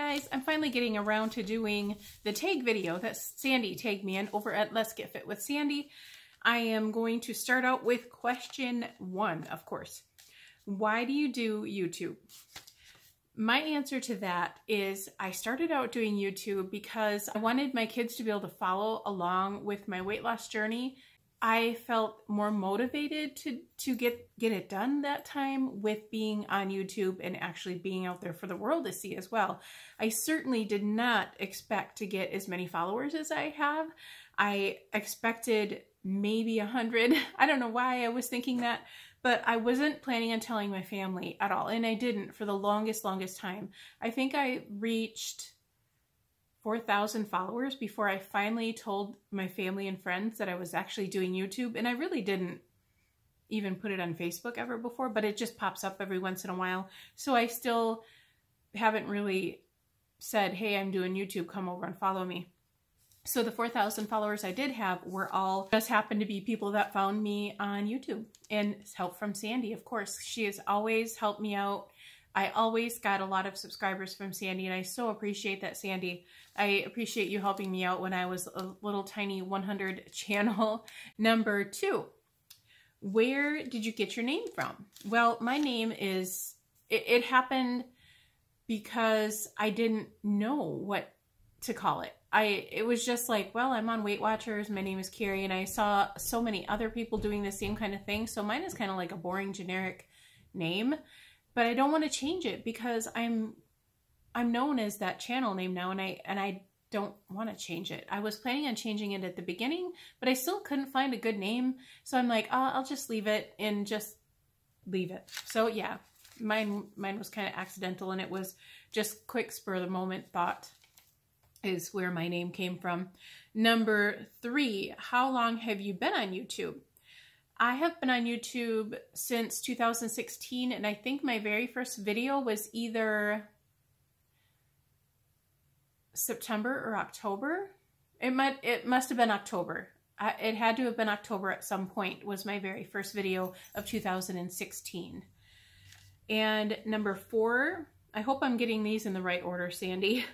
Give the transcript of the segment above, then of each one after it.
guys, I'm finally getting around to doing the tag video that Sandy tagged me in over at Let's Get Fit with Sandy. I am going to start out with question 1, of course. Why do you do YouTube? My answer to that is I started out doing YouTube because I wanted my kids to be able to follow along with my weight loss journey. I felt more motivated to get it done that time with being on YouTube and actually being out there for the world to see as well. I certainly did not expect to get as many followers as I have. I expected maybe 100. I don't know why I was thinking that, but I wasn't planning on telling my family at all. And I didn't for the longest time. I think I reached 4,000 followers before I finally told my family and friends that I was actually doing YouTube. And I really didn't even put it on Facebook ever before, but it just pops up every once in a while. So I still haven't really said, hey, I'm doing YouTube, come over and follow me. So the 4,000 followers I did have were all just happened to be people that found me on YouTube, and help from Sandy, of course. She has always helped me out. I always got a lot of subscribers from Sandy, and I so appreciate that, Sandy. I appreciate you helping me out when I was a little tiny 100 channel. Number 2, where did you get your name from? Well, my name is, it happened because I didn't know what to call it. It was just like, well, I'm on Weight Watchers, my name is Carrie, and I saw so many other people doing the same kind of thing, so mine is kind of like a boring generic name. But I don't want to change it because I'm known as that channel name now, and I don't want to change it. I was planning on changing it at the beginning, but I still couldn't find a good name. So I'm like, oh, I'll just leave it and just leave it. So yeah, mine was kind of accidental, and it was just quick spur of the moment thought is where my name came from. Number 3, how long have you been on YouTube? I have been on YouTube since 2016, and I think my very first video was either September or October. It must have been October. It had to have been October at some point was my very first video of 2016. And number 4, I hope I'm getting these in the right order, Sandy.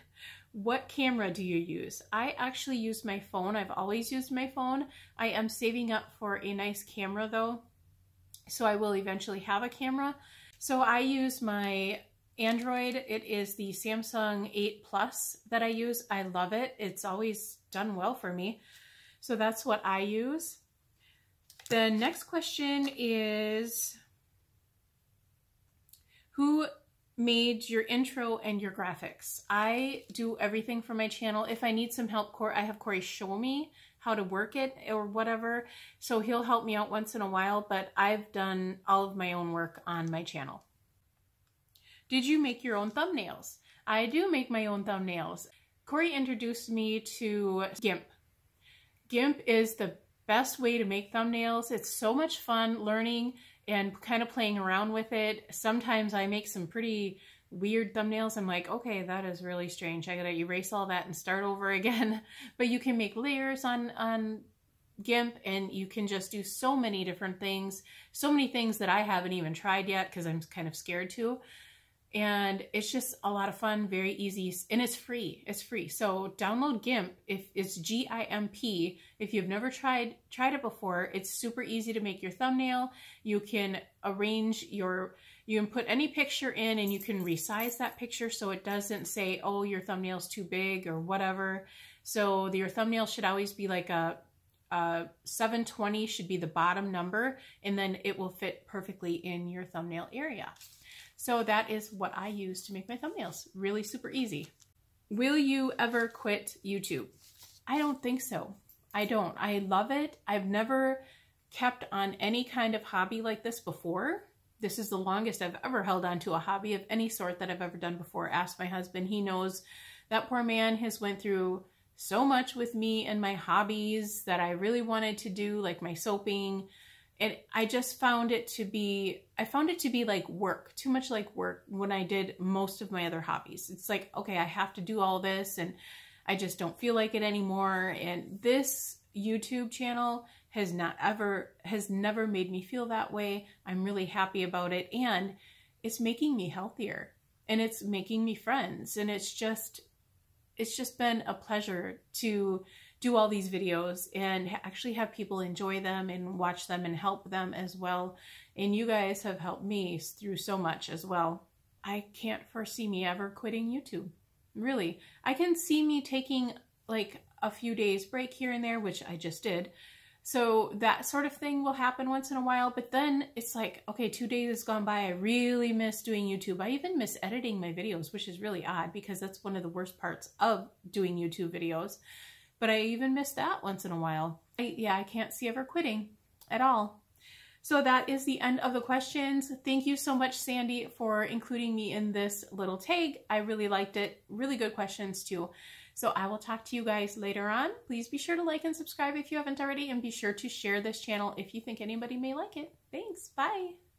What camera do you use? I actually use my phone. I've always used my phone. I am saving up for a nice camera though, so I will eventually have a camera. So I use my Android. It is the Samsung 8 Plus that I use. I love it. It's always done well for me. So that's what I use. The next question is, who made your intro and your graphics? I do everything for my channel. If I need some help, I have Corey show me how to work it or whatever. So he'll help me out once in a while, but I've done all of my own work on my channel. Did you make your own thumbnails? I do make my own thumbnails. Corey introduced me to GIMP. GIMP is the best way to make thumbnails. It's so much fun learning and kind of playing around with it. Sometimes I make some pretty weird thumbnails. I'm like, okay, that is really strange. I gotta erase all that and start over again. But you can make layers on GIMP, and you can just do so many different things. So many things that I haven't even tried yet because I'm kind of scared to. And it's just a lot of fun, very easy, and it's free. It's free. So download GIMP. If it's GIMP. If you've never tried it before, it's super easy to make your thumbnail. You can arrange you can put any picture in, and you can resize that picture so it doesn't say, oh, your thumbnail's too big or whatever. So your thumbnail should always be like a 720 should be the bottom number, and then it will fit perfectly in your thumbnail area. So that is what I use to make my thumbnails. Really super easy. Will you ever quit YouTube? I don't think so. I don't. I love it. I've never kept on any kind of hobby like this before. This is the longest I've ever held on to a hobby of any sort that I've ever done before. Ask my husband. He knows that poor man has went through so much with me and my hobbies that I really wanted to do, like my soaping. And I just found it to be, like work, too much like work when I did most of my other hobbies. It's like, okay, I have to do all this and I just don't feel like it anymore. And this YouTube channel has never made me feel that way. I'm really happy about it, and it's making me healthier. and it's making me friends. And it's just been a pleasure to do all these videos and actually have people enjoy them and watch them and help them as well. And you guys have helped me through so much as well. I can't foresee me ever quitting YouTube. Really. I can see me taking like a few days break here and there, which I just did. So that sort of thing will happen once in a while, but then it's like, okay, 2 days has gone by. I really miss doing YouTube. I even miss editing my videos, which is really odd because that's one of the worst parts of doing YouTube videos. But I even miss that once in a while. I can't see ever quitting at all. So that is the end of the questions. Thank you so much, Sandy, for including me in this little tag. I really liked it. Really good questions too. So I will talk to you guys later on. Please be sure to like and subscribe if you haven't already, and be sure to share this channel if you think anybody may like it. Thanks. Bye.